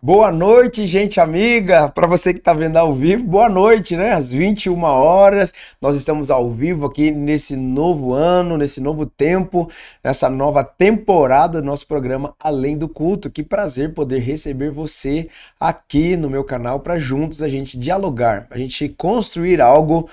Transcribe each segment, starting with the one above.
Boa noite, gente amiga, para você que está vendo ao vivo, boa noite, né? Às 21 horas, nós estamos ao vivo aqui nesse novo ano, nesse novo tempo, nessa nova temporada do nosso programa Além do Culto. Que prazer poder receber você aqui no meu canal para juntos a gente dialogar, a gente construir algo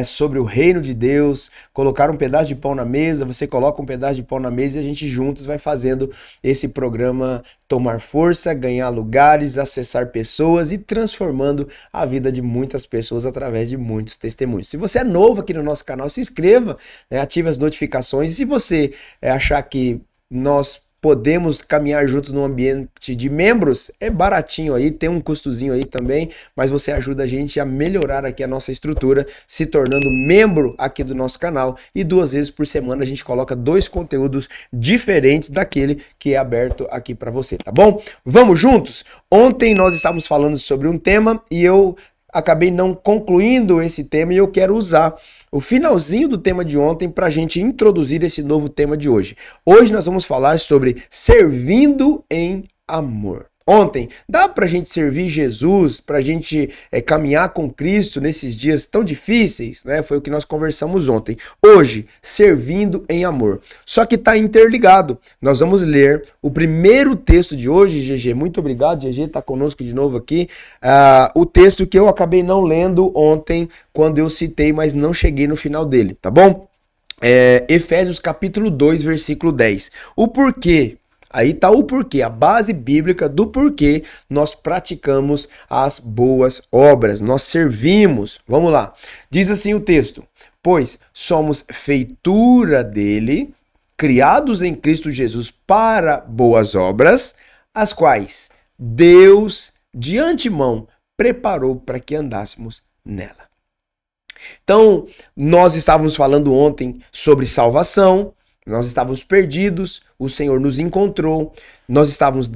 sobre o reino de Deus, colocar um pedaço de pão na mesa, você coloca um pedaço de pão na mesa e a gente juntos vai fazendo esse programa tomar força, ganhar lugares, acessar pessoas e transformando a vida de muitas pessoas através de muitos testemunhos. Se você é novo aqui no nosso canal, se inscreva, né, ative as notificações. E se você achar que nós podemos caminhar juntos no ambiente de membros, é baratinho aí, tem um custozinho aí também, mas você ajuda a gente a melhorar aqui a nossa estrutura, se tornando membro aqui do nosso canal, e 2 vezes por semana a gente coloca 2 conteúdos diferentes daquele que é aberto aqui para você, tá bom? Vamos juntos? Ontem nós estávamos falando sobre um tema e eu acabei não concluindo esse tema e eu quero usar o finalzinho do tema de ontem para a gente introduzir esse novo tema de hoje. Hoje nós vamos falar sobre servindo em amor. Ontem, dá pra gente servir Jesus, pra gente caminhar com Cristo nesses dias tão difíceis, né? Foi o que nós conversamos ontem. Hoje, servindo em amor. Só que tá interligado. Nós vamos ler o primeiro texto de hoje, GG. Muito obrigado, GG, tá conosco de novo aqui. O texto que eu acabei não lendo ontem, quando eu citei, mas não cheguei no final dele, tá bom? Efésios capítulo 2, versículo 10. O porquê? Aí tá o porquê, a base bíblica do porquê nós praticamos as boas obras, nós servimos. Vamos lá. Diz assim o texto: pois somos feitura dele, criados em Cristo Jesus para boas obras, as quais Deus de antemão preparou para que andássemos nela. Então, nós estávamos falando ontem sobre salvação. Nós estávamos perdidos, o Senhor nos encontrou, nós estávamos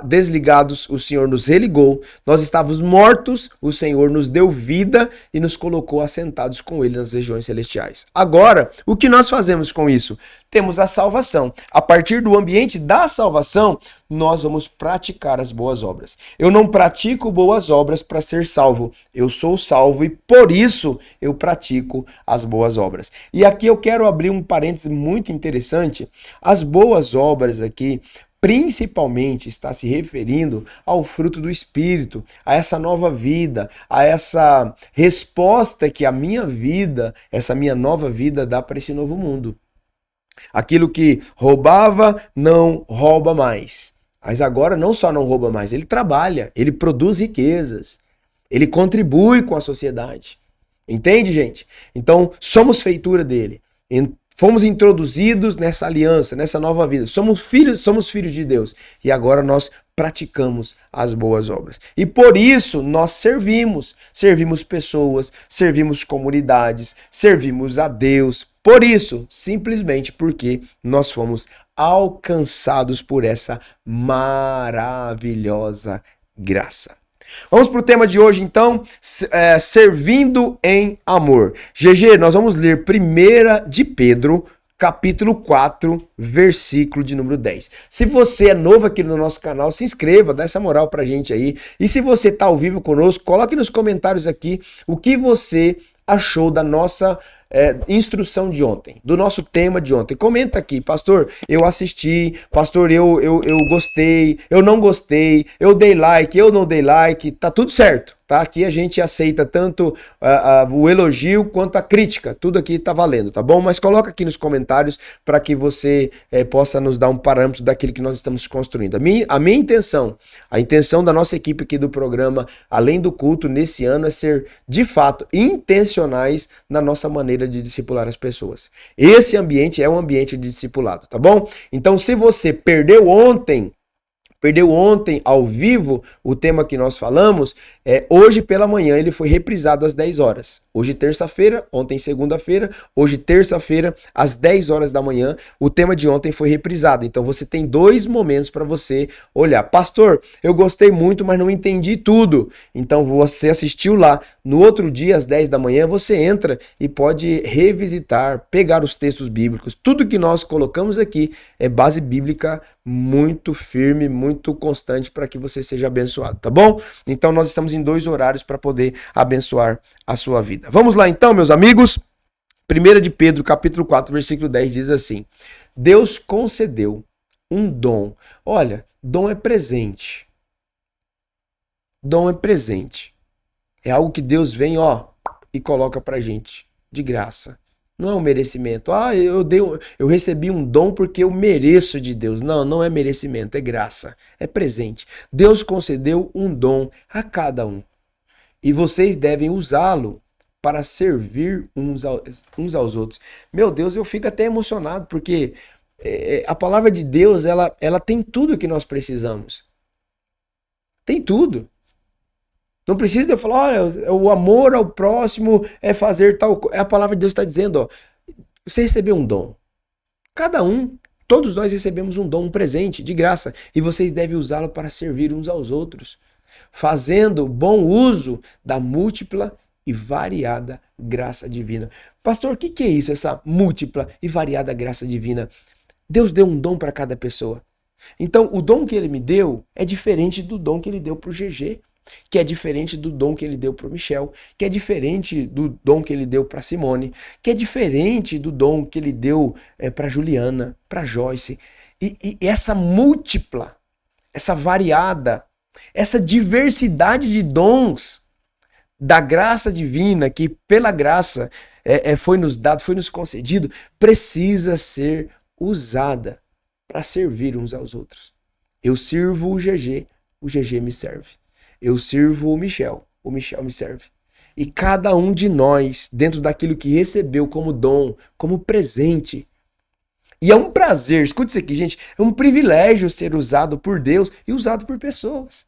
desligados, o Senhor nos religou, nós estávamos mortos, o Senhor nos deu vida e nos colocou assentados com Ele nas regiões celestiais. Agora, o que nós fazemos com isso? Temos a salvação. A partir do ambiente da salvação, nós vamos praticar as boas obras. Eu não pratico boas obras para ser salvo, eu sou salvo e por isso eu pratico as boas obras. E aqui eu quero abrir um parêntese muito interessante. As boas obras aqui principalmente está se referindo ao fruto do Espírito, a essa nova vida, a essa resposta que a minha vida, essa minha nova vida dá para esse novo mundo. Aquilo que roubava, não rouba mais. Mas agora não só não rouba mais, ele trabalha, ele produz riquezas, ele contribui com a sociedade. Entende, gente? Então, somos feitura dele. Fomos introduzidos nessa aliança, nessa nova vida. Somos filhos de Deus. E agora nós praticamos as boas obras. E por isso nós servimos. Servimos pessoas, servimos comunidades, servimos a Deus. Por isso, simplesmente porque nós fomos alcançados por essa maravilhosa graça. Vamos para o tema de hoje, então, servindo em amor. GG, nós vamos ler 1 de Pedro, capítulo 4, versículo de número 10. Se você é novo aqui no nosso canal, se inscreva, dá essa moral pra gente aí. E se você tá ao vivo conosco, coloque nos comentários aqui o que você achou da nossa instrução de ontem, do nosso tema de ontem. Comenta aqui, pastor, eu assisti, pastor, eu gostei, eu não gostei, eu dei like, eu não dei like, tá tudo certo. Tá? Aqui a gente aceita tanto o elogio quanto a crítica, tudo aqui tá valendo, tá bom? Mas coloca aqui nos comentários para que você possa nos dar um parâmetro daquilo que nós estamos construindo. A minha intenção, a intenção da nossa equipe aqui do programa Além do Culto nesse ano é ser, de fato, intencionais na nossa maneira de discipular as pessoas. Esse ambiente é um ambiente de discipulado, tá bom? Então, se você perdeu ontem ao vivo o tema que nós falamos, hoje pela manhã ele foi reprisado às 10 horas. Hoje terça-feira, ontem segunda-feira, hoje terça-feira, às 10 horas da manhã, o tema de ontem foi reprisado. Então você tem 2 momentos para você olhar. Pastor, eu gostei muito, mas não entendi tudo. Então você assistiu lá. No outro dia, às 10 da manhã, você entra e pode revisitar, pegar os textos bíblicos. Tudo que nós colocamos aqui é base bíblica muito firme, muito constante para que você seja abençoado, tá bom? Então nós estamos em 2 horários para poder abençoar a sua vida. Vamos lá então, meus amigos. 1 de Pedro, capítulo 4, versículo 10 diz assim: Deus concedeu um dom. Olha, dom é presente. Dom é presente. É algo que Deus vem, ó, e coloca pra gente de graça. Não é um merecimento. Ah, eu recebi um dom porque eu mereço de Deus. Não, não é merecimento, é graça, é presente. Deus concedeu um dom a cada um. E vocês devem usá-lo para servir uns aos outros. Meu Deus, eu fico até emocionado, porque a palavra de Deus, ela tem tudo que nós precisamos. Tem tudo. Não precisa de eu falar, olha, o amor ao próximo é fazer tal coisa. A palavra de Deus está dizendo, ó, você recebeu um dom. Cada um, todos nós recebemos um dom, um presente de graça. E vocês devem usá-lo para servir uns aos outros, fazendo bom uso da múltipla e variada graça divina. Pastor, o que é isso, essa múltipla e variada graça divina? Deus deu um dom para cada pessoa. Então, o dom que ele me deu é diferente do dom que ele deu para o GG, que é diferente do dom que ele deu para o Michel, que é diferente do dom que ele deu para Simone, que é diferente do dom que ele deu para Juliana, para Joyce. E essa múltipla, essa variada, essa diversidade de dons da graça divina, que pela graça foi nos dado, foi nos concedido, precisa ser usada para servir uns aos outros. Eu sirvo o GG me serve. Eu sirvo o Michel me serve. E cada um de nós, dentro daquilo que recebeu como dom, como presente. E é um prazer, escute isso aqui, gente, é um privilégio ser usado por Deus e usado por pessoas.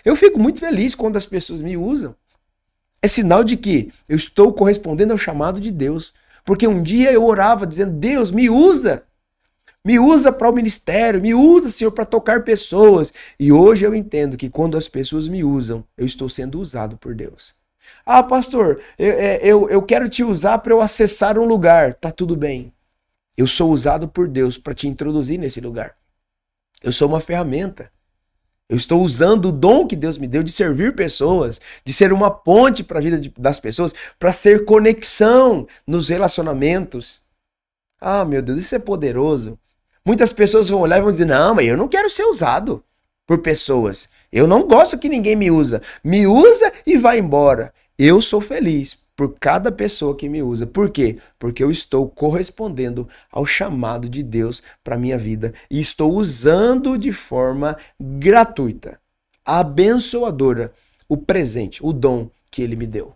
Eu fico muito feliz quando as pessoas me usam. É sinal de que eu estou correspondendo ao chamado de Deus. Porque um dia eu orava dizendo, Deus, me usa. Me usa para o ministério, me usa, Senhor, para tocar pessoas. E hoje eu entendo que quando as pessoas me usam, eu estou sendo usado por Deus. Ah, pastor, eu quero te usar para eu acessar um lugar. Tá tudo bem. Eu sou usado por Deus para te introduzir nesse lugar. Eu sou uma ferramenta. Eu estou usando o dom que Deus me deu de servir pessoas, de ser uma ponte para a vida das pessoas, para ser conexão nos relacionamentos. Ah, meu Deus, isso é poderoso. Muitas pessoas vão olhar e vão dizer, não, mas eu não quero ser usado por pessoas. Eu não gosto que ninguém me usa. Me usa e vai embora. Eu sou feliz por cada pessoa que me usa. Por quê? Porque eu estou correspondendo ao chamado de Deus para a minha vida e estou usando de forma gratuita, abençoadora, o presente, o dom que ele me deu.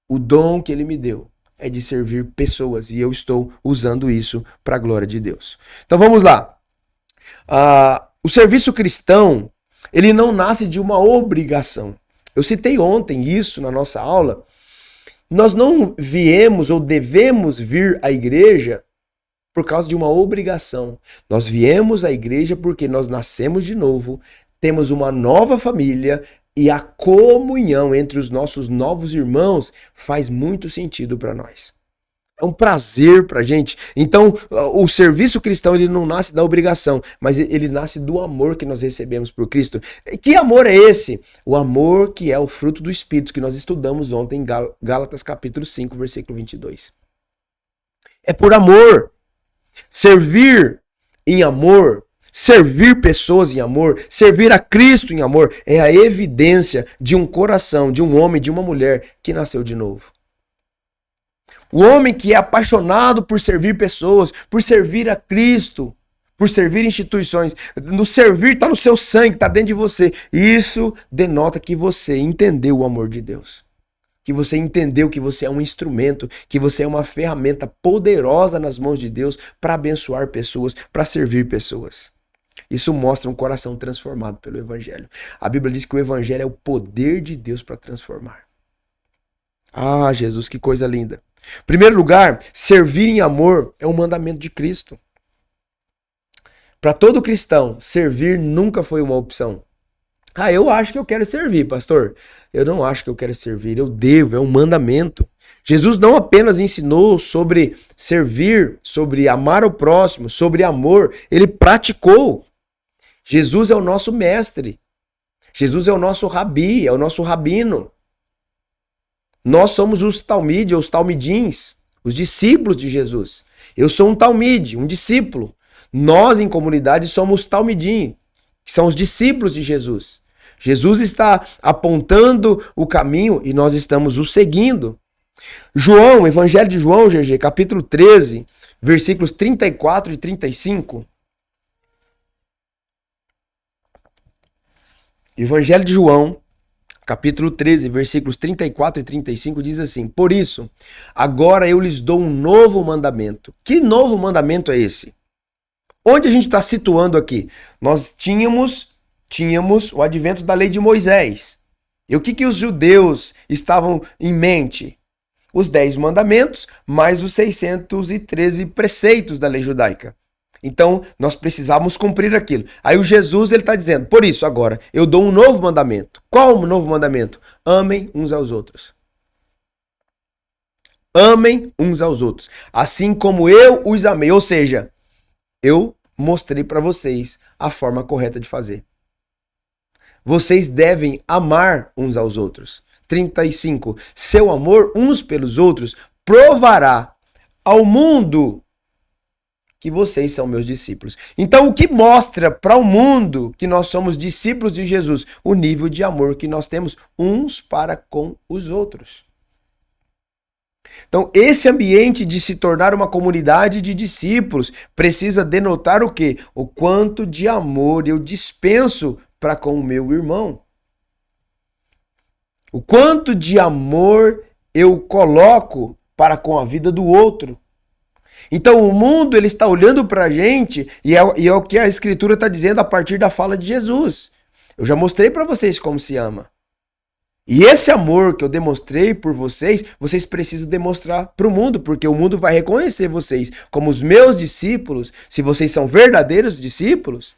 O dom que ele me deu é de servir pessoas e eu estou usando isso para a glória de Deus. Então vamos lá. O serviço cristão, ele não nasce de uma obrigação. Eu citei ontem isso na nossa aula. Nós não viemos ou devemos vir à igreja por causa de uma obrigação. Nós viemos à igreja porque nós nascemos de novo, temos uma nova família e a comunhão entre os nossos novos irmãos faz muito sentido para nós. É um prazer pra gente. Então, o serviço cristão, ele não nasce da obrigação, mas ele nasce do amor que nós recebemos por Cristo. Que amor é esse? O amor que é o fruto do Espírito, que nós estudamos ontem em Gálatas capítulo 5, versículo 22. É por amor. Servir em amor, servir pessoas em amor, servir a Cristo em amor, é a evidência de um coração, de um homem, de uma mulher que nasceu de novo. O homem que é apaixonado por servir pessoas, por servir a Cristo, por servir instituições. No servir está no seu sangue, está dentro de você. Isso denota que você entendeu o amor de Deus. Que você entendeu que você é um instrumento, que você é uma ferramenta poderosa nas mãos de Deus para abençoar pessoas, para servir pessoas. Isso mostra um coração transformado pelo Evangelho. A Bíblia diz que o Evangelho é o poder de Deus para transformar. Ah, Jesus, que coisa linda. Em primeiro lugar, servir em amor é um mandamento de Cristo. Para todo cristão, servir nunca foi uma opção. Ah, eu acho que eu quero servir, pastor. Eu não acho que eu quero servir, eu devo, é um mandamento. Jesus não apenas ensinou sobre servir, sobre amar o próximo, sobre amor, ele praticou. Jesus é o nosso mestre. Jesus é o nosso rabi, é o nosso rabino. Nós somos os talmide, os talmidins, os discípulos de Jesus. Eu sou um talmide, um discípulo. Nós, em comunidade, somos talmidim, que são os discípulos de Jesus. Jesus está apontando o caminho e nós estamos o seguindo. João, Evangelho de João, GG, capítulo 13, versículos 34 e 35. Evangelho de João, capítulo 13, versículos 34 e 35 diz assim: Por isso, agora eu lhes dou um novo mandamento. Que novo mandamento é esse? Onde a gente está situando aqui? Nós tínhamos o advento da lei de Moisés. E o que os judeus estavam em mente? Os 10 mandamentos, mais os 613 preceitos da lei judaica. Então, nós precisávamos cumprir aquilo. Aí o Jesus, ele está dizendo, por isso, agora, eu dou um novo mandamento. Qual o novo mandamento? Amem uns aos outros. Amem uns aos outros. Assim como eu os amei. Ou seja, eu mostrei para vocês a forma correta de fazer. Vocês devem amar uns aos outros. 35. Seu amor uns pelos outros provará ao mundo que vocês são meus discípulos. Então, o que mostra para o mundo que nós somos discípulos de Jesus? O nível de amor que nós temos uns para com os outros. Então, esse ambiente de se tornar uma comunidade de discípulos precisa denotar o quê? O quanto de amor eu dispenso para com o meu irmão. O quanto de amor eu coloco para com a vida do outro. Então o mundo ele está olhando para a gente e é o que a Escritura está dizendo a partir da fala de Jesus. Eu já mostrei para vocês como se ama. E esse amor que eu demonstrei por vocês, vocês precisam demonstrar para o mundo, porque o mundo vai reconhecer vocês como os meus discípulos, se vocês são verdadeiros discípulos,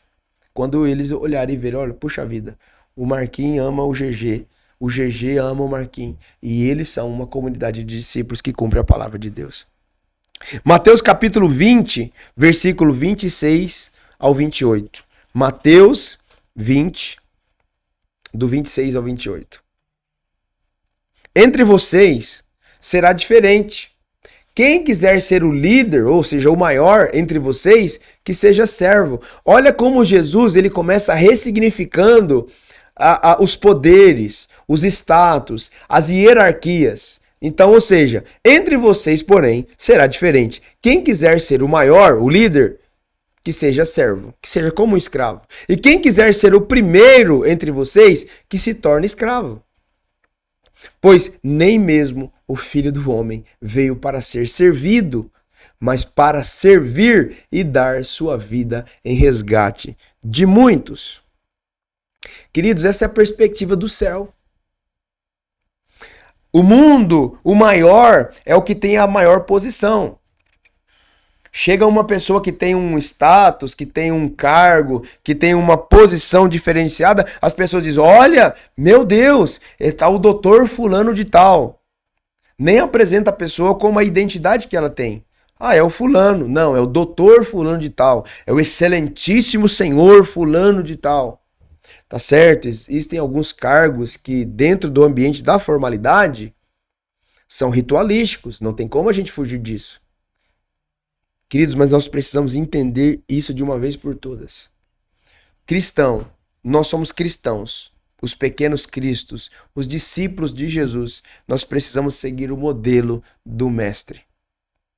quando eles olharem e verem, olha, puxa vida, o Marquinhos ama o GG ama o Marquinhos, e eles são uma comunidade de discípulos que cumpre a palavra de Deus. Mateus capítulo 20, versículo 26 ao 28. Mateus 20, do 26 ao 28. Entre vocês será diferente. Quem quiser ser o líder, ou seja, o maior entre vocês, que seja servo. Olha como Jesus ele começa ressignificando os poderes, os status, as hierarquias. Então, ou seja, entre vocês, porém, será diferente. Quem quiser ser o maior, o líder, que seja servo, que seja como um escravo. E quem quiser ser o primeiro entre vocês, que se torne escravo. Pois nem mesmo o Filho do Homem veio para ser servido, mas para servir e dar sua vida em resgate de muitos. Queridos, essa é a perspectiva do céu. O mundo, o maior, é o que tem a maior posição. Chega uma pessoa que tem um status, que tem um cargo, que tem uma posição diferenciada, as pessoas dizem, olha, meu Deus, está o doutor fulano de tal. Nem apresenta a pessoa com a identidade que ela tem. Ah, é o fulano. Não, é o doutor fulano de tal. É o excelentíssimo senhor fulano de tal. Tá certo? Existem alguns cargos que dentro do ambiente da formalidade são ritualísticos. Não tem como a gente fugir disso. Queridos, mas nós precisamos entender isso de uma vez por todas. Cristão, nós somos cristãos. Os pequenos cristos, os discípulos de Jesus, nós precisamos seguir o modelo do mestre.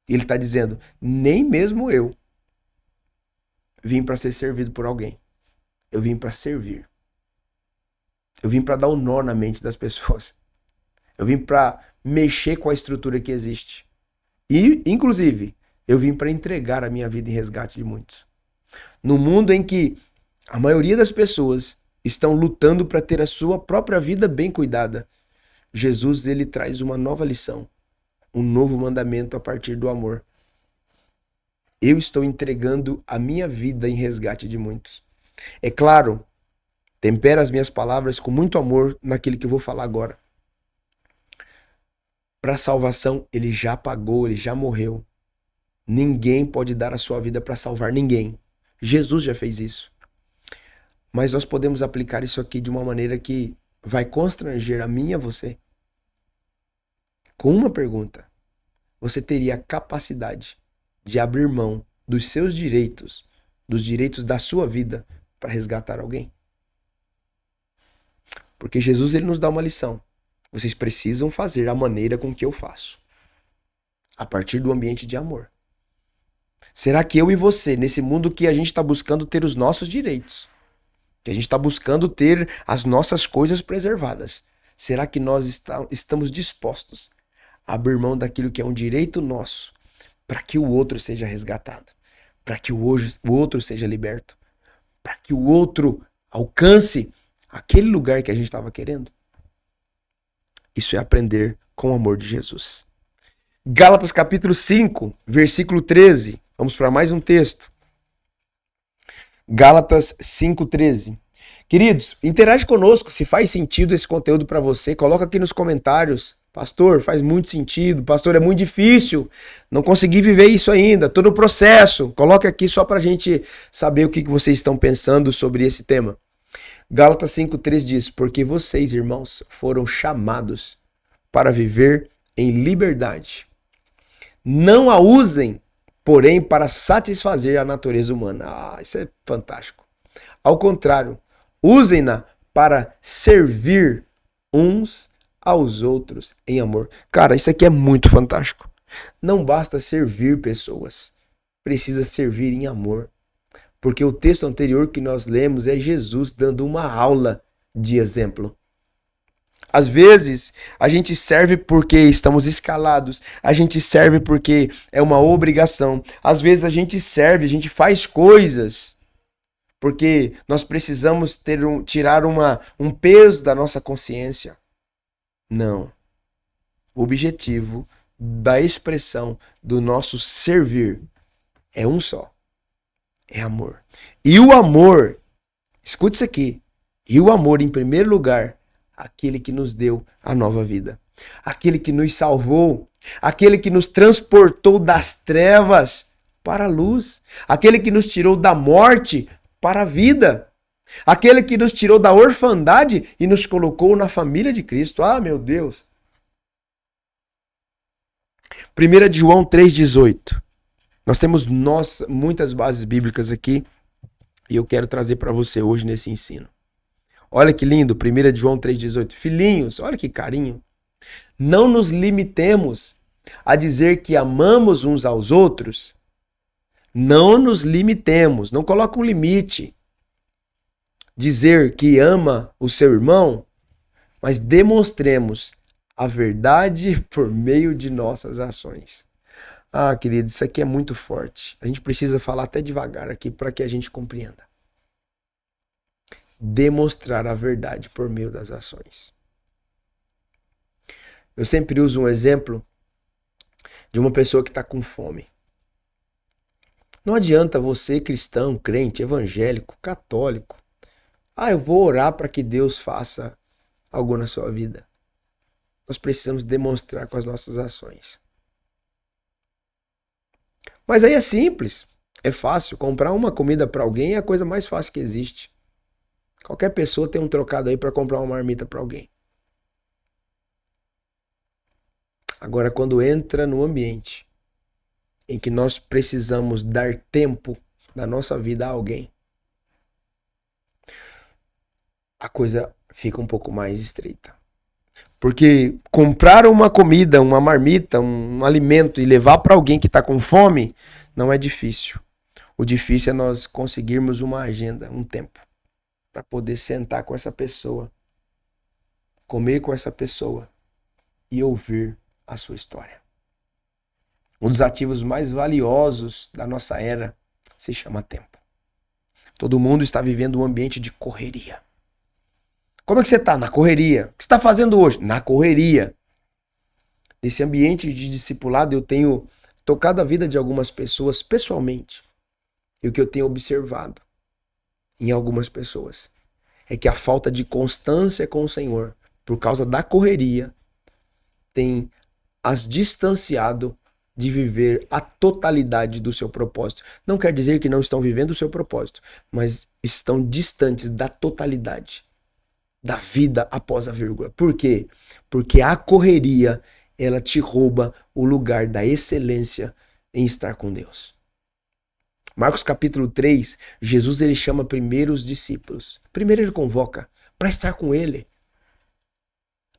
Ele está dizendo, nem mesmo eu vim para ser servido por alguém. Eu vim para servir. Eu vim para dar um nó na mente das pessoas. Eu vim para mexer com a estrutura que existe. E, inclusive, eu vim para entregar a minha vida em resgate de muitos. No mundo em que a maioria das pessoas estão lutando para ter a sua própria vida bem cuidada, Jesus, ele traz uma nova lição, um novo mandamento a partir do amor. Eu estou entregando a minha vida em resgate de muitos. É claro, tempera as minhas palavras com muito amor naquilo que eu vou falar agora. Para a salvação, ele já pagou, ele já morreu. Ninguém pode dar a sua vida para salvar ninguém. Jesus já fez isso. Mas nós podemos aplicar isso aqui de uma maneira que vai constranger a mim e a você. Com uma pergunta: você teria a capacidade de abrir mão dos seus direitos, dos direitos da sua vida, para resgatar alguém? Porque Jesus, ele nos dá uma lição. Vocês precisam fazer a maneira com que eu faço. A partir do ambiente de amor. Será que eu e você, nesse mundo que a gente está buscando ter os nossos direitos, que a gente está buscando ter as nossas coisas preservadas, será que nós estamos dispostos a abrir mão daquilo que é um direito nosso para que o outro seja resgatado, para que o outro seja liberto, para que o outro alcance aquele lugar que a gente estava querendo? Isso é aprender com o amor de Jesus. Gálatas capítulo 5, versículo 13. Vamos para mais um texto. Gálatas 5:13. Queridos, interage conosco se faz sentido esse conteúdo para você. Coloca aqui nos comentários. Pastor, faz muito sentido. Pastor, é muito difícil. Não consegui viver isso ainda. Todo o processo. Coloca aqui só para a gente saber o que vocês estão pensando sobre esse tema. Gálatas 5:13 diz: porque vocês, irmãos, foram chamados para viver em liberdade. Não a usem, porém, para satisfazer a natureza humana. Isso é fantástico. Ao contrário, usem-na para servir uns aos outros em amor. Cara, isso aqui é muito fantástico. Não basta servir pessoas, precisa servir em amor. Porque o texto anterior que nós lemos é Jesus dando uma aula de exemplo. Às vezes, a gente serve porque estamos escalados, a gente serve porque é uma obrigação. Às vezes a gente serve, a gente faz coisas porque nós precisamos tirar um peso da nossa consciência. Não. O objetivo da expressão do nosso servir é um só. É amor. E o amor, escute isso aqui, e o amor, em primeiro lugar, aquele que nos deu a nova vida. Aquele que nos salvou, aquele que nos transportou das trevas para a luz, aquele que nos tirou da morte para a vida, aquele que nos tirou da orfandade e nos colocou na família de Cristo. Ah, meu Deus! 1 João 3,18. Nós temos muitas bases bíblicas aqui e eu quero trazer para você hoje nesse ensino. Olha que lindo, 1 João 3,18. Filhinhos, olha que carinho. Não nos limitemos a dizer que amamos uns aos outros. Não nos limitemos, não coloca um limite. Dizer que ama o seu irmão, mas demonstremos a verdade por meio de nossas ações. Ah, querido, isso aqui é muito forte. A gente precisa falar até devagar aqui para que a gente compreenda. Demonstrar a verdade por meio das ações. Eu sempre uso um exemplo de uma pessoa que está com fome. Não adianta você, cristão, crente, evangélico, católico, eu vou orar para que Deus faça algo na sua vida. Nós precisamos demonstrar com as nossas ações. Mas aí é simples, é fácil. Comprar uma comida para alguém é a coisa mais fácil que existe. Qualquer pessoa tem um trocado aí para comprar uma marmita para alguém. Agora, quando entra no ambiente em que nós precisamos dar tempo da nossa vida a alguém, a coisa fica um pouco mais estreita. Porque comprar uma comida, uma marmita, um alimento e levar para alguém que está com fome não é difícil. O difícil é nós conseguirmos uma agenda, um tempo, para poder sentar com essa pessoa, comer com essa pessoa e ouvir a sua história. Um dos ativos mais valiosos da nossa era se chama tempo. Todo mundo está vivendo um ambiente de correria. Como é que você está? Na correria. O que você está fazendo hoje? Na correria. Nesse ambiente de discipulado, eu tenho tocado a vida de algumas pessoas pessoalmente. E o que eu tenho observado em algumas pessoas é que a falta de constância com o Senhor, por causa da correria, tem as distanciado de viver a totalidade do seu propósito. Não quer dizer que não estão vivendo o seu propósito, mas estão distantes da totalidade, da vida após a vírgula. Por quê? Porque a correria, ela te rouba o lugar da excelência em estar com Deus. Marcos capítulo 3, Jesus ele chama primeiro os discípulos. Primeiro ele convoca para estar com ele.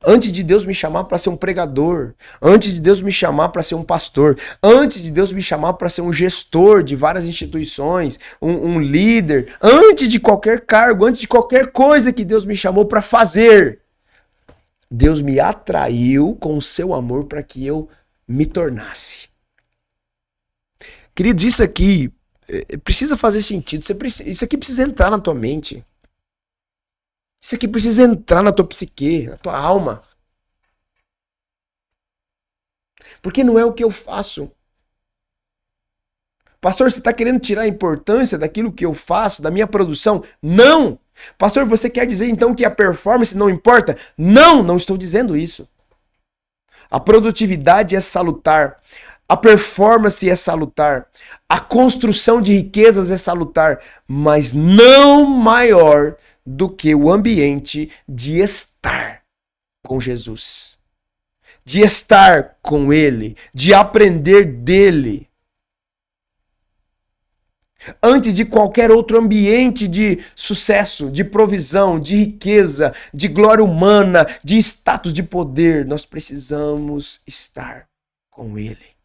Antes de Deus me chamar para ser um pregador, antes de Deus me chamar para ser um pastor, antes de Deus me chamar para ser um gestor de várias instituições, um líder, antes de qualquer cargo, antes de qualquer coisa que Deus me chamou para fazer, Deus me atraiu com o seu amor para que eu me tornasse. Queridos, isso aqui precisa fazer sentido, isso aqui precisa entrar na tua mente. Isso aqui precisa entrar na tua psique, na tua alma. Porque não é o que eu faço. Pastor, você está querendo tirar a importância daquilo que eu faço, da minha produção? Não! Pastor, você quer dizer então que a performance não importa? Não, não estou dizendo isso. A produtividade é salutar. A performance é salutar. A construção de riquezas é salutar. Mas não maior do que o ambiente de estar com Jesus, de estar com Ele, de aprender dele. Antes de qualquer outro ambiente de sucesso, de provisão, de riqueza, de glória humana, de status de poder, nós precisamos estar com Ele.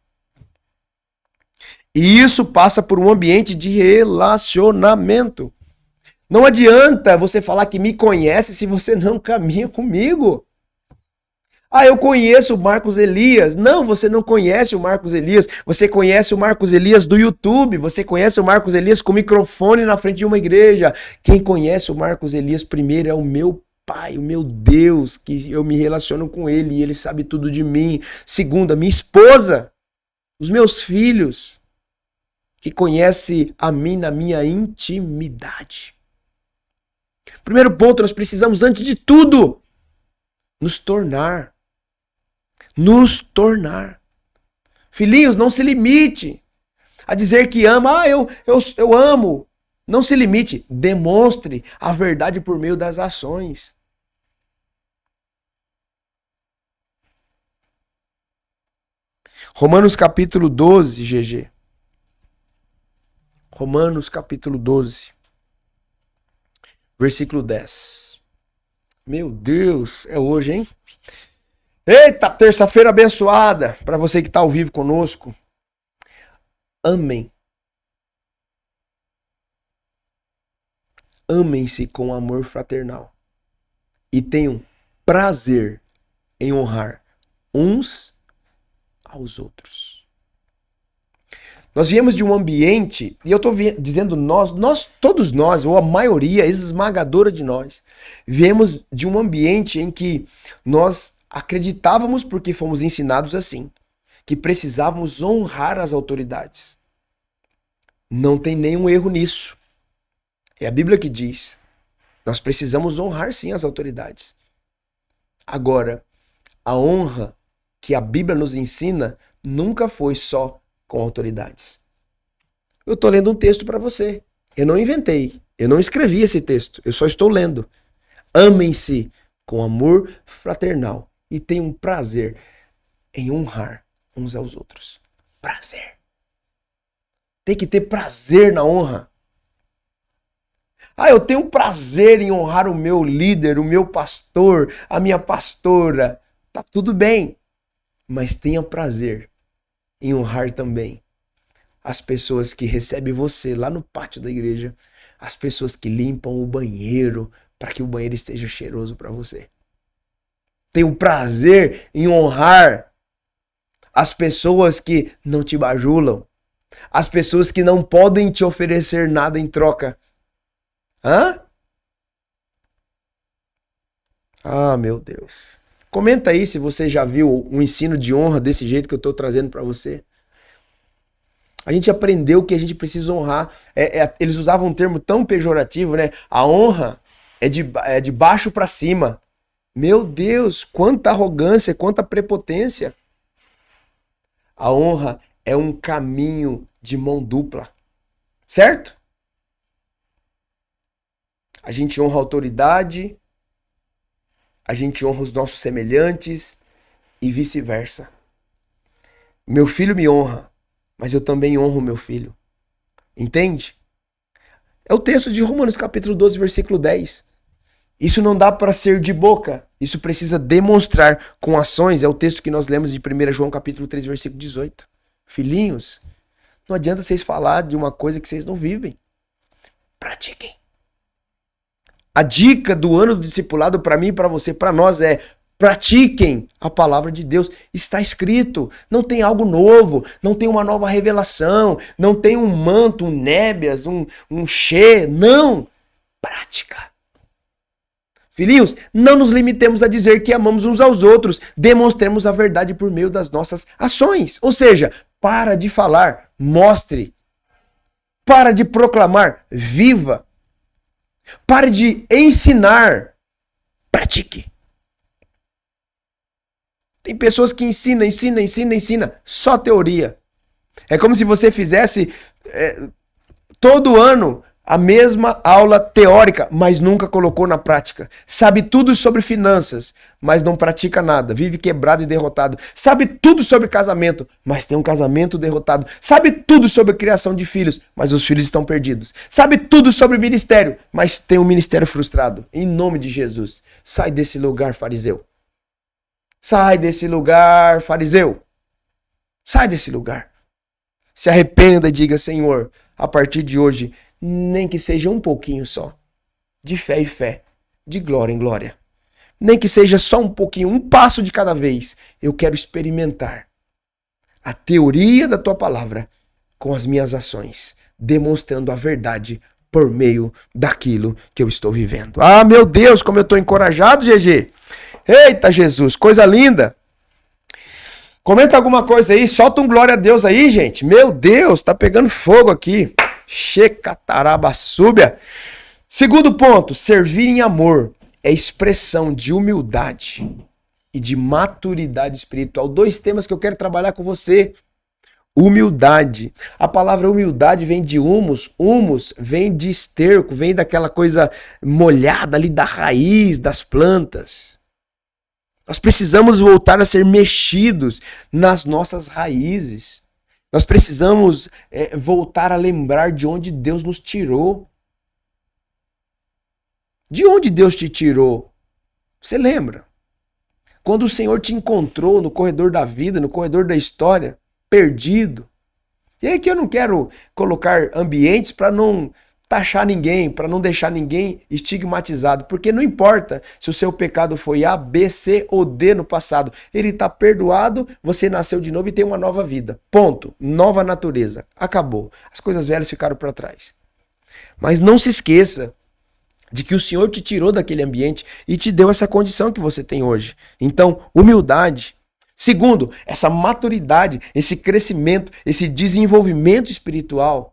E isso passa por um ambiente de relacionamento. Não adianta você falar que me conhece se você não caminha comigo. Ah, eu conheço o Marcos Elias. Não, você não conhece o Marcos Elias. Você conhece o Marcos Elias do YouTube. Você conhece o Marcos Elias com microfone na frente de uma igreja. Quem conhece o Marcos Elias primeiro é o meu Pai, o meu Deus, que eu me relaciono com Ele e Ele sabe tudo de mim. Segundo, a minha esposa, os meus filhos, que conhece a mim na minha intimidade. Primeiro ponto, nós precisamos, antes de tudo, nos tornar. Nos tornar. Filhinhos, não se limite a dizer que ama. Ah, eu amo. Não se limite. Demonstre a verdade por meio das ações. Romanos capítulo 12, GG. Romanos capítulo 12. Versículo 10. Meu Deus, é hoje, hein? Eita, terça-feira abençoada para você que está ao vivo conosco. Amém. Amem-se com amor fraternal e tenham prazer em honrar uns aos outros. Nós viemos de um ambiente, e eu estou dizendo todos nós, ou a maioria esmagadora de nós, viemos de um ambiente em que nós acreditávamos, porque fomos ensinados assim, que precisávamos honrar as autoridades. Não tem nenhum erro nisso. É a Bíblia que diz. Nós precisamos honrar sim as autoridades. Agora, a honra que a Bíblia nos ensina nunca foi só com autoridades. Eu estou lendo um texto para você. Eu não inventei. Eu não escrevi esse texto. Eu só estou lendo. Amem-se com amor fraternal e tenham prazer em honrar uns aos outros. Prazer. Tem que ter prazer na honra. Ah, eu tenho prazer em honrar o meu líder, o meu pastor, a minha pastora. Tá tudo bem. Mas tenha prazer em honrar também as pessoas que recebem você lá no pátio da igreja, as pessoas que limpam o banheiro para que o banheiro esteja cheiroso para você. Tenha o prazer em honrar as pessoas que não te bajulam, as pessoas que não podem te oferecer nada em troca. Hã? Ah, meu Deus. Comenta aí se você já viu um ensino de honra desse jeito que eu estou trazendo para você. A gente aprendeu que a gente precisa honrar. Eles usavam um termo tão pejorativo, né? A honra é de baixo para cima. Meu Deus, quanta arrogância, quanta prepotência. A honra é um caminho de mão dupla, certo? A gente honra a autoridade, a gente honra os nossos semelhantes e vice-versa. Meu filho me honra, mas eu também honro meu filho. Entende? É o texto de Romanos capítulo 12, versículo 10. Isso não dá para ser de boca. Isso precisa demonstrar com ações. É o texto que nós lemos de 1 João capítulo 3, versículo 18. Filhinhos, não adianta vocês falar de uma coisa que vocês não vivem. Pratiquem. A dica do ano do discipulado para mim, para você, para nós é: pratiquem a palavra de Deus. Está escrito. Não tem algo novo, não tem uma nova revelação, não tem um manto, um nébias, um xê. Não. Prática. Filhinhos, não nos limitemos a dizer que amamos uns aos outros. Demonstremos a verdade por meio das nossas ações. Ou seja, para de falar, mostre. Para de proclamar, viva. Pare de ensinar, pratique. Tem pessoas que ensina, só teoria. É como se você fizesse todo ano a mesma aula teórica, mas nunca colocou na prática. Sabe tudo sobre finanças, mas não pratica nada. Vive quebrado e derrotado. Sabe tudo sobre casamento, mas tem um casamento derrotado. Sabe tudo sobre criação de filhos, mas os filhos estão perdidos. Sabe tudo sobre ministério, mas tem um ministério frustrado. Em nome de Jesus, sai desse lugar, fariseu. Sai desse lugar, fariseu. Sai desse lugar. Se arrependa e diga: Senhor, a partir de hoje, nem que seja um pouquinho só, de fé em fé, de glória em glória. Nem que seja só um pouquinho, um passo de cada vez. Eu quero experimentar a teoria da tua palavra com as minhas ações, demonstrando a verdade por meio daquilo que eu estou vivendo. Ah, meu Deus, como eu estou encorajado, GG. Eita, Jesus, coisa linda. Comenta alguma coisa aí, solta um glória a Deus aí, gente. Meu Deus, tá pegando fogo aqui. Xecatarabassúbia. Segundo ponto, servir em amor é expressão de humildade e de maturidade espiritual. Dois temas que eu quero trabalhar com você. Humildade. A palavra humildade vem de humus. Humus vem de esterco, vem daquela coisa molhada ali da raiz das plantas. Nós precisamos voltar a ser mexidos nas nossas raízes. Nós precisamos voltar a lembrar de onde Deus nos tirou. De onde Deus te tirou? Você lembra? Quando o Senhor te encontrou no corredor da vida, no corredor da história, perdido. E aí que eu não quero colocar ambientes para não taxar ninguém, para não deixar ninguém estigmatizado, porque não importa se o seu pecado foi A, B, C ou D no passado, ele está perdoado, você nasceu de novo e tem uma nova vida. Ponto. Nova natureza. Acabou. As coisas velhas ficaram para trás. Mas não se esqueça de que o Senhor te tirou daquele ambiente e te deu essa condição que você tem hoje. Então, humildade. Segundo, essa maturidade, esse crescimento, esse desenvolvimento espiritual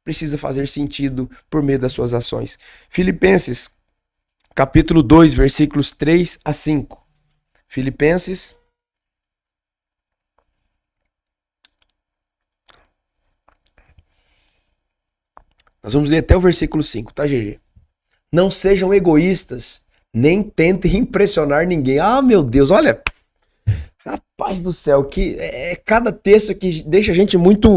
precisa fazer sentido por meio das suas ações. Filipenses, capítulo 2, versículos 3 a 5. Filipenses. Nós vamos ler até o versículo 5, tá, GG? Não sejam egoístas, nem tentem impressionar ninguém. Ah, meu Deus, olha. Rapaz do céu, que é cada texto que deixa a gente muito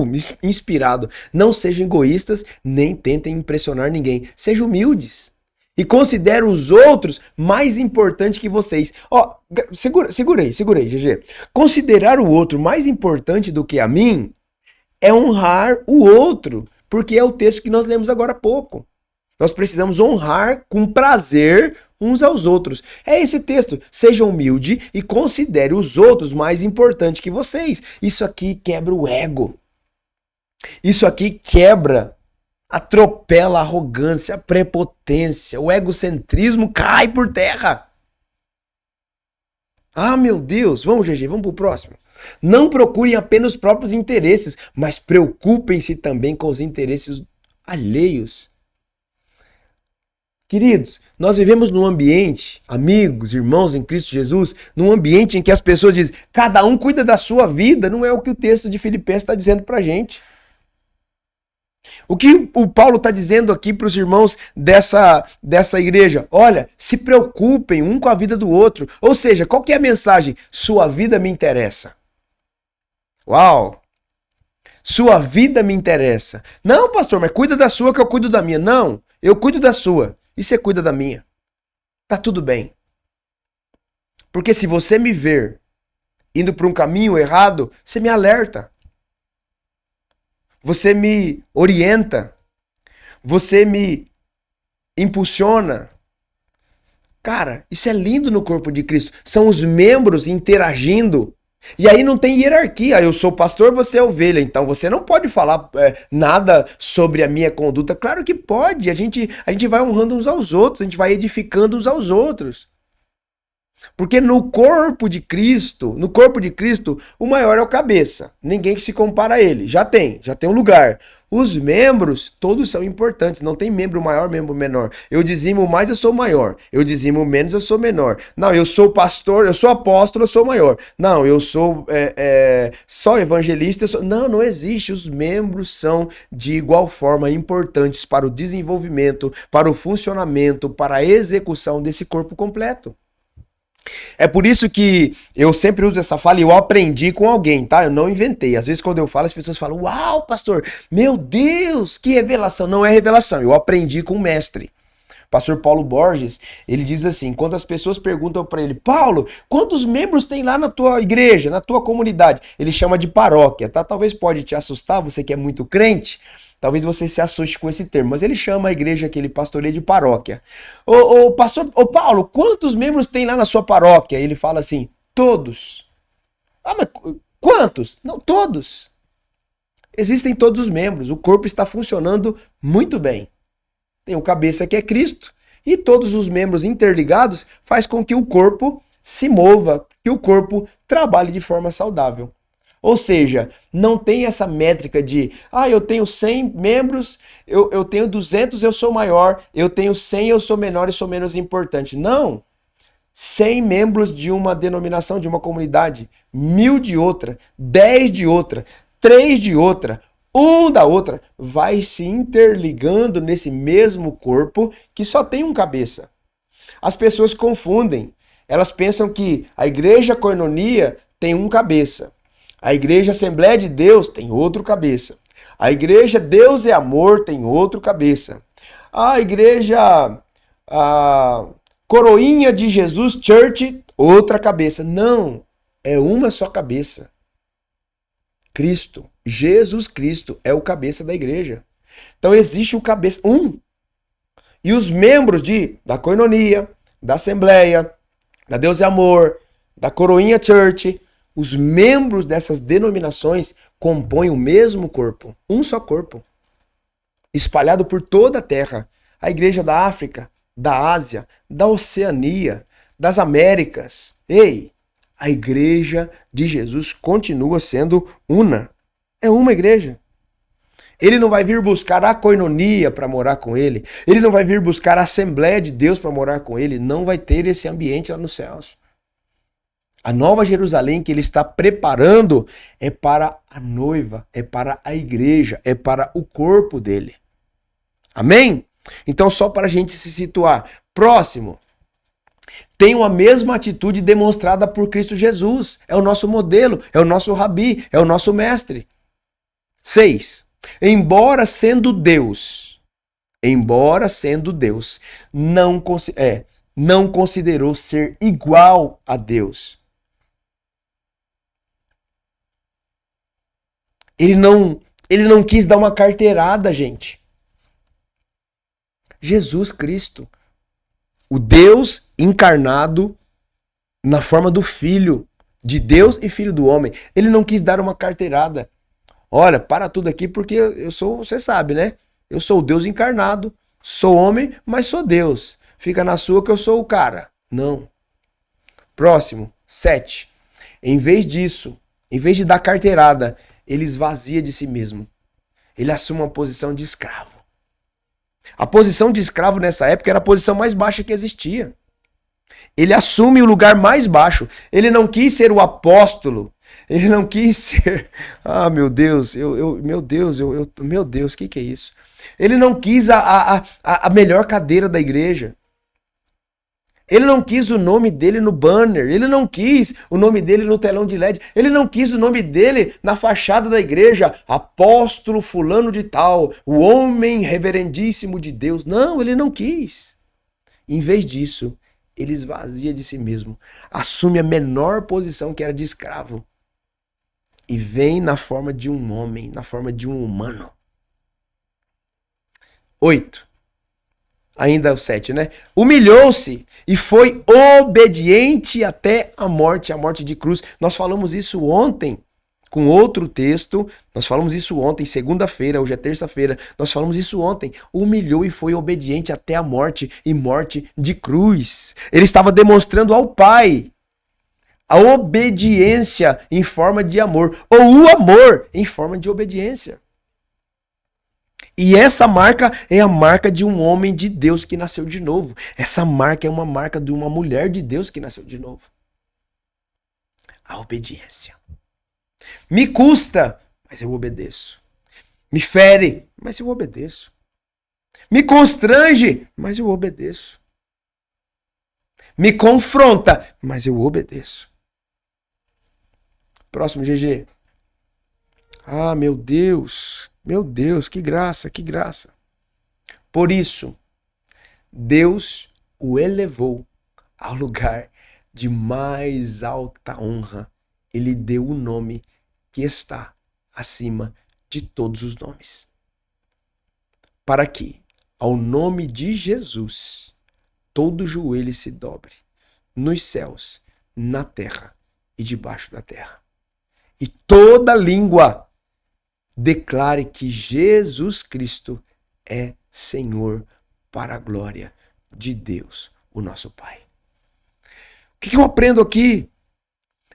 inspirado. Não sejam egoístas, nem tentem impressionar ninguém. Sejam humildes. E considere os outros mais importantes que vocês. Ó, segura aí, GG. Considerar o outro mais importante do que a mim é honrar o outro. Porque é o texto que nós lemos agora há pouco. Nós precisamos honrar com prazer uns aos outros. É esse texto. Seja humilde e considere os outros mais importantes que vocês. Isso aqui quebra o ego. Isso aqui quebra, atropela a arrogância, a prepotência. O egocentrismo cai por terra. Ah, meu Deus, vamos, GG, vamos pro próximo. Não procurem apenas os próprios interesses, mas preocupem-se também com os interesses alheios. Queridos, nós vivemos num ambiente, amigos, irmãos em Cristo Jesus, num ambiente em que as pessoas dizem, cada um cuida da sua vida, não é o que o texto de Filipenses está dizendo pra gente. O que o Paulo está dizendo aqui para os irmãos dessa igreja? Olha, se preocupem um com a vida do outro. Ou seja, qual que é a mensagem? Sua vida me interessa. Uau! Sua vida me interessa. Não, pastor, mas cuida da sua que eu cuido da minha. Não, eu cuido da sua e você cuida da minha. Tá tudo bem. Porque se você me ver indo para um caminho errado, você me alerta. Você me orienta. Você me impulsiona. Cara, isso é lindo no corpo de Cristo. São os membros interagindo. E aí não tem hierarquia. Eu sou pastor, você é ovelha. Então você não pode falar nada sobre a minha conduta. Claro que pode. A gente vai honrando uns aos outros. A gente vai edificando uns aos outros. Porque no corpo de Cristo, o maior é o cabeça. Ninguém que se compara a ele. Já tem um lugar. Os membros, todos são importantes. Não tem membro maior, membro menor. Eu dizimo mais, eu sou maior. Eu dizimo menos, eu sou menor. Não, eu sou pastor, eu sou apóstolo, eu sou maior. Não, eu sou só evangelista. Não, não existe. Os membros são de igual forma importantes para o desenvolvimento, para o funcionamento, para a execução desse corpo completo. É por isso que eu sempre uso essa fala e eu aprendi com alguém, tá? Eu não inventei. Às vezes quando eu falo, as pessoas falam, uau, pastor, meu Deus, que revelação. Não é revelação, eu aprendi com o mestre. Pastor Paulo Borges, ele diz assim, quando as pessoas perguntam para ele, Paulo, quantos membros tem lá na tua igreja, na tua comunidade? Ele chama de paróquia, tá? Talvez pode te assustar, você que é muito crente, talvez você se assuste com esse termo, mas ele chama a igreja que ele pastoreia de paróquia. Ô Paulo, quantos membros tem lá na sua paróquia? Ele fala assim, todos. Ah, mas quantos? Não, todos. Existem todos os membros, o corpo está funcionando muito bem. Tem o cabeça que é Cristo e todos os membros interligados faz com que o corpo se mova, que o corpo trabalhe de forma saudável. Ou seja, não tem essa métrica de, eu tenho 100 membros, eu tenho 200, eu sou maior, eu tenho 100, eu sou menor e sou menos importante. Não! 100 membros de uma denominação, de uma comunidade, 1000 de outra, 10 de outra, 3 de outra, 1 da outra, vai se interligando nesse mesmo corpo que só tem um cabeça. As pessoas confundem, elas pensam que a igreja Koinonia tem um cabeça. A igreja Assembleia de Deus tem outro cabeça. A igreja Deus é Amor tem outro cabeça. A igreja Coroinha de Jesus Church, outra cabeça. Não, é uma só cabeça. Cristo, Jesus Cristo é o cabeça da igreja. Então existe o cabeça, um. E os membros da Koinonia, da Assembleia, da Deus é Amor, da Coroinha Church, os membros dessas denominações compõem o mesmo corpo, um só corpo, espalhado por toda a terra. A igreja da África, da Ásia, da Oceania, das Américas. Ei, a igreja de Jesus continua sendo una. É uma igreja. Ele não vai vir buscar a Koinonia para morar com ele. Ele não vai vir buscar a Assembleia de Deus para morar com ele. Não vai ter esse ambiente lá nos céus. A Nova Jerusalém que ele está preparando é para a noiva, é para a igreja, é para o corpo dele. Amém? Então, só para a gente se situar. Próximo. Tenham a mesma atitude demonstrada por Cristo Jesus. É o nosso modelo, é o nosso rabi, é o nosso mestre. 6. Embora sendo Deus, não considerou ser igual a Deus. Ele não quis dar uma carteirada, gente. Jesus Cristo, o Deus encarnado na forma do Filho de Deus e Filho do homem, ele não quis dar uma carteirada. Olha, para tudo aqui porque eu sou, você sabe, né? Eu sou o Deus encarnado, sou homem, mas sou Deus. Fica na sua que eu sou o cara. Não. Próximo. 7. Em vez disso, em vez de dar carteirada, ele esvazia de si mesmo. Ele assume uma posição de escravo. A posição de escravo nessa época era a posição mais baixa que existia. Ele assume o lugar mais baixo. Ele não quis ser o apóstolo. Ele não quis ser... Ah, meu Deus, meu Deus, o que é isso? Ele não quis a melhor cadeira da igreja. Ele não quis o nome dele no banner. Ele não quis o nome dele no telão de LED. Ele não quis o nome dele na fachada da igreja. Apóstolo fulano de tal. O homem reverendíssimo de Deus. Não, ele não quis. Em vez disso, ele esvazia de si mesmo. Assume a menor posição, que era de escravo. E vem na forma de um homem, na forma de um humano. 8. Ainda o 7, né? Humilhou-se e foi obediente até a morte de cruz. Nós falamos isso ontem com outro texto. Nós falamos isso ontem, segunda-feira, hoje é terça-feira. Nós falamos isso ontem. Humilhou e foi obediente até a morte, e morte de cruz. Ele estava demonstrando ao Pai a obediência em forma de amor, ou o amor em forma de obediência. E essa marca é a marca de um homem de Deus que nasceu de novo. Essa marca é uma marca de uma mulher de Deus que nasceu de novo. A obediência. Me custa, mas eu obedeço. Me fere, mas eu obedeço. Me constrange, mas eu obedeço. Me confronta, mas eu obedeço. Próximo, GG. Ah, meu Deus, que graça, que graça. Por isso, Deus o elevou ao lugar de mais alta honra. Ele deu o nome que está acima de todos os nomes. Para que, ao nome de Jesus, todo joelho se dobre, nos céus, na terra e debaixo da terra. E toda língua declare que Jesus Cristo é Senhor, para a glória de Deus, o nosso Pai. O que eu aprendo aqui?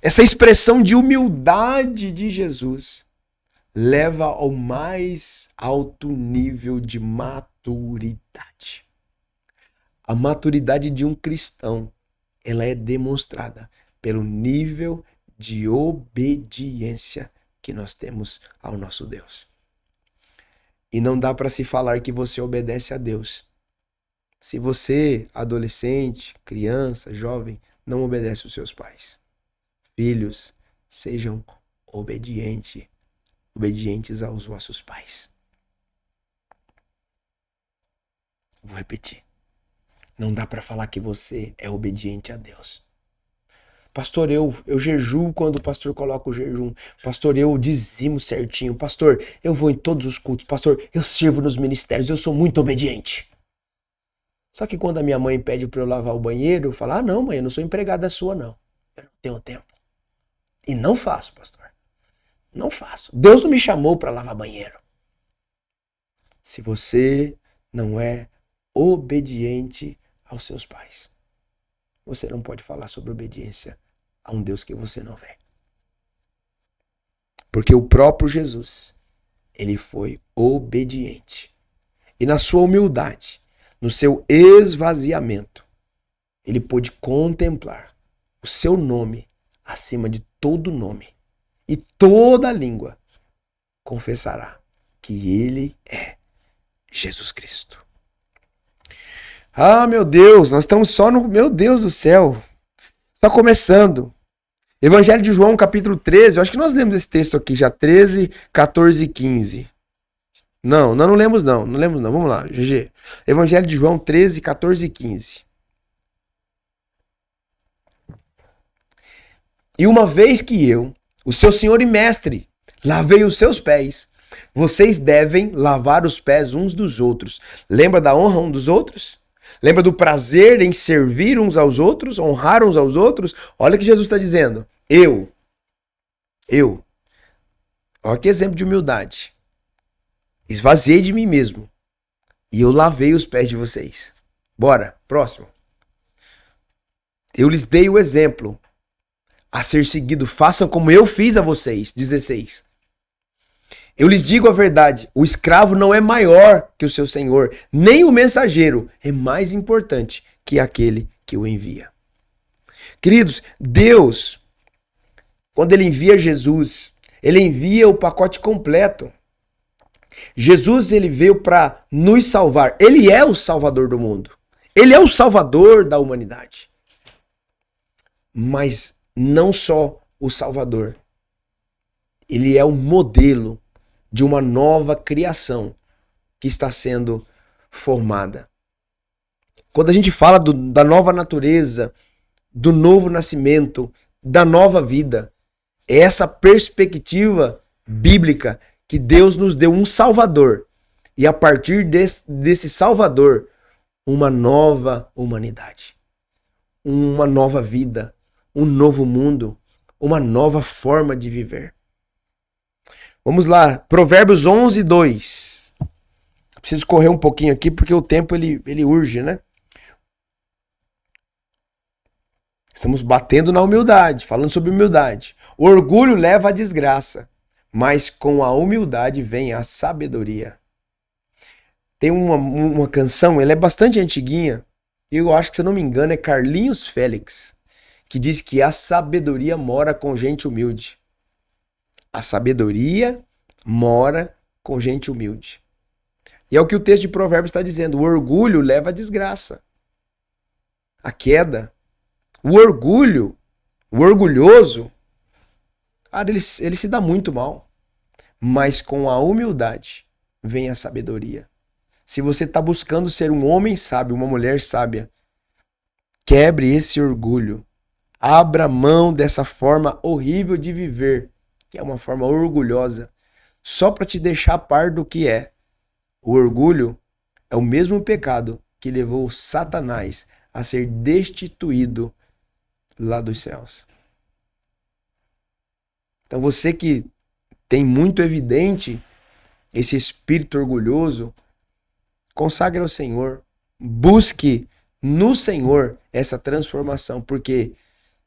Essa expressão de humildade de Jesus leva ao mais alto nível de maturidade. A maturidade de um cristão, ela é demonstrada pelo nível de obediência que nós temos ao nosso Deus. E não dá para se falar que você obedece a Deus se você, adolescente, criança, jovem, não obedece aos seus pais. Filhos, sejam obedientes aos vossos pais. Vou repetir. Não dá para falar que você é obediente a Deus. Pastor, eu jejuo quando o pastor coloca o jejum. Pastor, eu dizimo certinho. Pastor, eu vou em todos os cultos. Pastor, eu sirvo nos ministérios. Eu sou muito obediente. Só que quando a minha mãe pede para eu lavar o banheiro, eu falo, não, mãe, eu não sou empregada sua, não. Eu não tenho tempo. E não faço, pastor. Não faço. Deus não me chamou para lavar banheiro. Se você não é obediente aos seus pais, você não pode falar sobre obediência a um Deus que você não vê. Porque o próprio Jesus, ele foi obediente. E na sua humildade, no seu esvaziamento, ele pôde contemplar o seu nome acima de todo nome. E toda língua confessará que ele é Jesus Cristo. Ah, meu Deus, nós estamos só no... Meu Deus do céu. Está começando. Evangelho de João, capítulo 13. Eu acho que nós lemos esse texto aqui já. 13, 14 e 15. Não lemos não. Não lemos não. Vamos lá, GG. Evangelho de João 13, 14 e 15. E uma vez que eu, o seu senhor e mestre, lavei os seus pés, vocês devem lavar os pés uns dos outros. Lembra da honra um dos outros? Lembra do prazer em servir uns aos outros, honrar uns aos outros? Olha o que Jesus está dizendo. Eu. Olha que exemplo de humildade. Esvaziei de mim mesmo. E eu lavei os pés de vocês. Bora, próximo. Eu lhes dei o exemplo a ser seguido. Façam como eu fiz a vocês. 16. Eu lhes digo a verdade, o escravo não é maior que o seu senhor, nem o mensageiro é mais importante que aquele que o envia. Queridos, Deus, quando ele envia Jesus, ele envia o pacote completo. Jesus, ele veio para nos salvar. Ele é o salvador do mundo. Ele é o salvador da humanidade. Mas não só o salvador. Ele é o modelo de uma nova criação que está sendo formada. Quando a gente fala da nova natureza, do novo nascimento, da nova vida, é essa perspectiva bíblica que Deus nos deu um Salvador. E a partir desse Salvador, uma nova humanidade. Uma nova vida, um novo mundo, uma nova forma de viver. Vamos lá, Provérbios 11, 2. Preciso correr um pouquinho aqui porque o tempo ele urge, né? Estamos batendo na humildade, falando sobre humildade. O orgulho leva à desgraça, mas com a humildade vem a sabedoria. Tem uma canção, ela é bastante antiguinha, e eu acho que, se eu não me engano, é Carlinhos Félix, que diz que a sabedoria mora com gente humilde. A sabedoria mora com gente humilde. E é o que o texto de Provérbios está dizendo. O orgulho leva à desgraça. A queda. O orgulho, o orgulhoso, cara, ele se dá muito mal. Mas com a humildade vem a sabedoria. Se você está buscando ser um homem sábio, uma mulher sábia, quebre esse orgulho. Abra mão dessa forma horrível de viver, que é uma forma orgulhosa, só para te deixar a par do que é. O orgulho é o mesmo pecado que levou Satanás a ser destituído lá dos céus. Então você que tem muito evidente esse espírito orgulhoso, consagre ao Senhor, busque no Senhor essa transformação, porque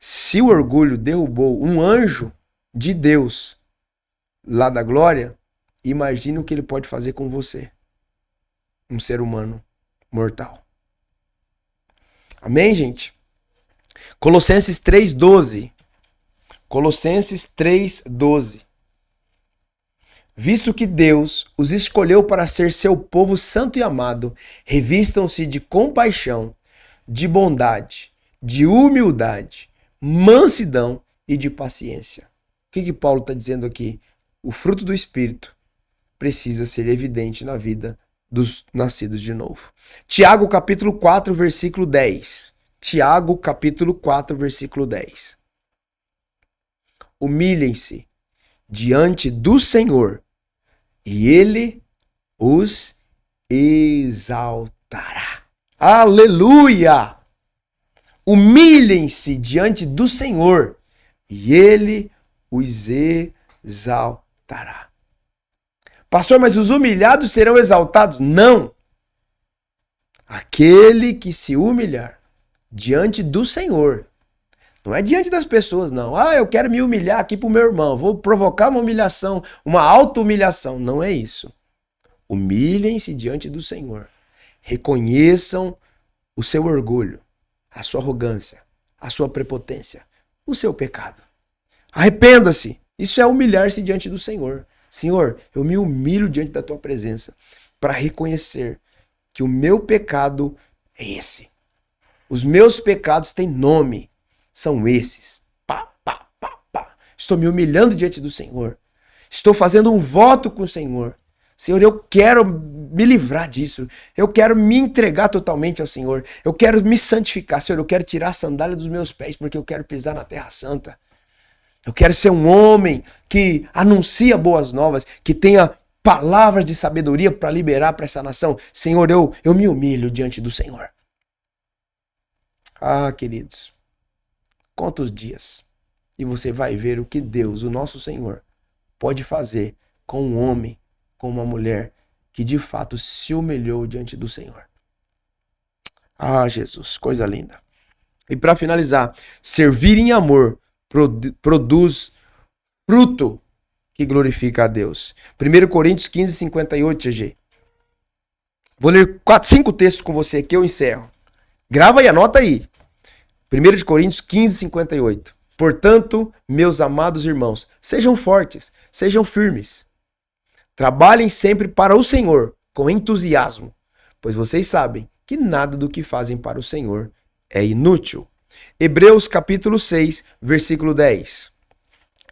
se o orgulho derrubou um anjo de Deus lá da glória, imagine o que ele pode fazer com você, um ser humano mortal. Amém, gente? Colossenses 3:12. Colossenses 3:12. Visto que Deus os escolheu para ser seu povo santo e amado, revistam-se de compaixão, de bondade, de humildade, mansidão e de paciência. O que Paulo está dizendo aqui? O fruto do Espírito precisa ser evidente na vida dos nascidos de novo. Tiago capítulo 4, versículo 10. Tiago capítulo 4, versículo 10. Humilhem-se diante do Senhor e Ele os exaltará. Aleluia! Humilhem-se diante do Senhor e Ele os exaltará. Pastor, mas os humilhados serão exaltados? Não! Aquele que se humilhar diante do Senhor, não é diante das pessoas, não. Ah, eu quero me humilhar aqui pro meu irmão, vou provocar uma humilhação, uma auto-humilhação. Não é isso. Humilhem-se diante do Senhor. Reconheçam o seu orgulho, a sua arrogância, a sua prepotência, o seu pecado. Arrependa-se. Isso é humilhar-se diante do Senhor. Senhor, eu me humilho diante da tua presença para reconhecer que o meu pecado é esse. Os meus pecados têm nome. São esses. Pá, pá, pá, pá. Estou me humilhando diante do Senhor. Estou fazendo um voto com o Senhor. Senhor, eu quero me livrar disso. Eu quero me entregar totalmente ao Senhor. Eu quero me santificar. Senhor, eu quero tirar a sandália dos meus pés porque eu quero pisar na terra santa. Eu quero ser um homem que anuncia boas novas, que tenha palavras de sabedoria para liberar para essa nação. Senhor, eu me humilho diante do Senhor. Ah, queridos, conta os dias e você vai ver o que Deus, o nosso Senhor, pode fazer com um homem, com uma mulher que de fato se humilhou diante do Senhor. Ah, Jesus, coisa linda. E para finalizar, servir em amor produz fruto que glorifica a Deus. 1 Coríntios 15, 58, GG. Vou ler 5 textos com você aqui, eu encerro. Grava e anota aí. 1 Coríntios 15, 58. Portanto, meus amados irmãos, sejam fortes, sejam firmes. Trabalhem sempre para o Senhor, com entusiasmo, pois vocês sabem que nada do que fazem para o Senhor é inútil. Hebreus capítulo 6, versículo 10.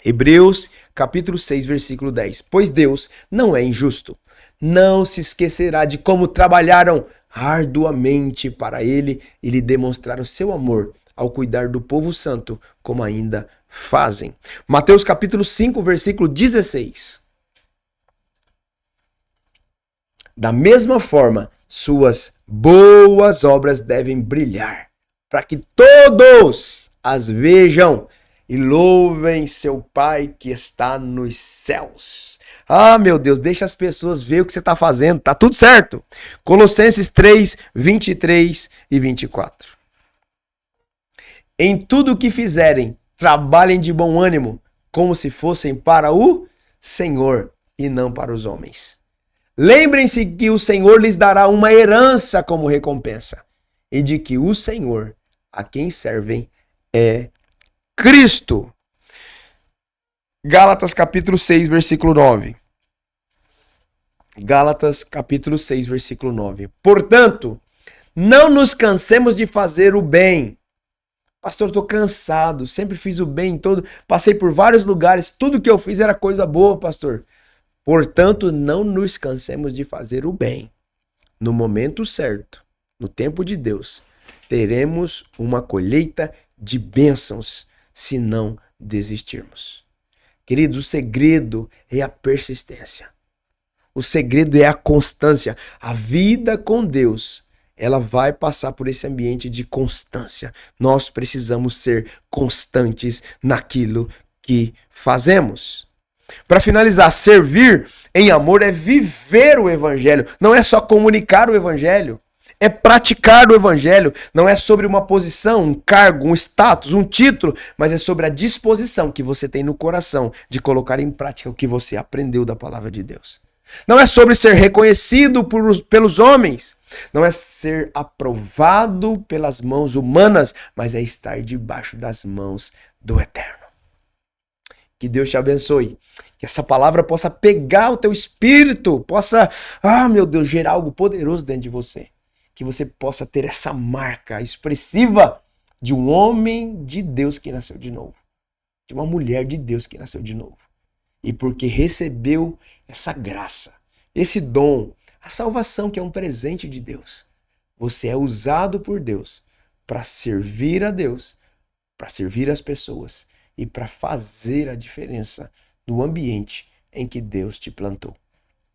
Hebreus capítulo 6, versículo 10. Pois Deus não é injusto. Não se esquecerá de como trabalharam arduamente para Ele e lhe demonstraram seu amor ao cuidar do povo santo, como ainda fazem. Mateus capítulo 5, versículo 16. Da mesma forma, suas boas obras devem brilhar, para que todos as vejam e louvem seu Pai que está nos céus. Ah, meu Deus, deixa as pessoas ver o que você está fazendo, tá tudo certo. Colossenses 3, 23 e 24. Em tudo o que fizerem, trabalhem de bom ânimo, como se fossem para o Senhor e não para os homens. Lembrem-se que o Senhor lhes dará uma herança como recompensa, e de que o Senhor, a quem servem, é Cristo. Gálatas capítulo 6, versículo 9. Gálatas capítulo 6, versículo 9. Portanto, não nos cansemos de fazer o bem. Pastor, estou cansado, sempre fiz o bem todo, passei por vários lugares, tudo que eu fiz era coisa boa, pastor. Portanto, não nos cansemos de fazer o bem. No momento certo, no tempo de Deus, teremos uma colheita de bênçãos, se não desistirmos. Queridos, o segredo é a persistência. O segredo é a constância. A vida com Deus, ela vai passar por esse ambiente de constância. Nós precisamos ser constantes naquilo que fazemos. Para finalizar, servir em amor é viver o evangelho. Não é só comunicar o evangelho. É praticar o evangelho. Não é sobre uma posição, um cargo, um status, um título, mas é sobre a disposição que você tem no coração de colocar em prática o que você aprendeu da palavra de Deus. Não é sobre ser reconhecido pelos homens. Não é ser aprovado pelas mãos humanas, mas é estar debaixo das mãos do Eterno. Que Deus te abençoe. Que essa palavra possa pegar o teu espírito, possa, meu Deus, gerar algo poderoso dentro de você. Que você possa ter essa marca expressiva de um homem de Deus que nasceu de novo. De uma mulher de Deus que nasceu de novo. E porque recebeu essa graça, esse dom, a salvação que é um presente de Deus. Você é usado por Deus para servir a Deus, para servir as pessoas e para fazer a diferença no ambiente em que Deus te plantou.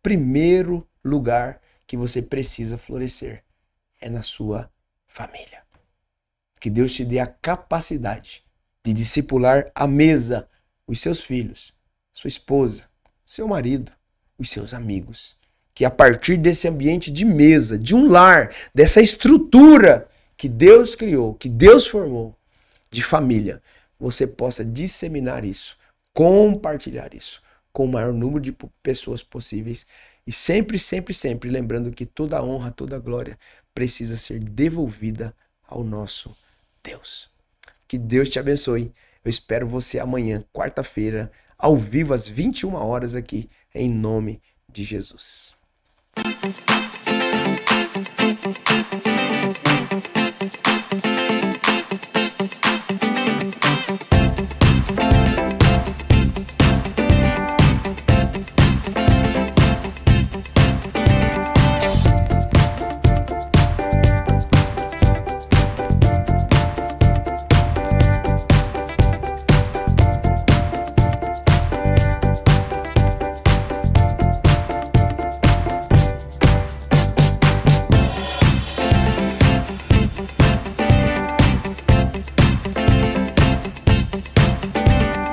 Primeiro lugar que você precisa florescer é na sua família. Que Deus te dê a capacidade de discipular à mesa os seus filhos, sua esposa, seu marido, os seus amigos. Que a partir desse ambiente de mesa, de um lar, dessa estrutura que Deus criou, que Deus formou, de família, você possa disseminar isso, compartilhar isso com o maior número de pessoas possíveis e sempre, sempre, sempre lembrando que toda honra, toda glória precisa ser devolvida ao nosso Deus. Que Deus te abençoe. Eu espero você amanhã, quarta-feira, ao vivo às 21 horas aqui, em nome de Jesus.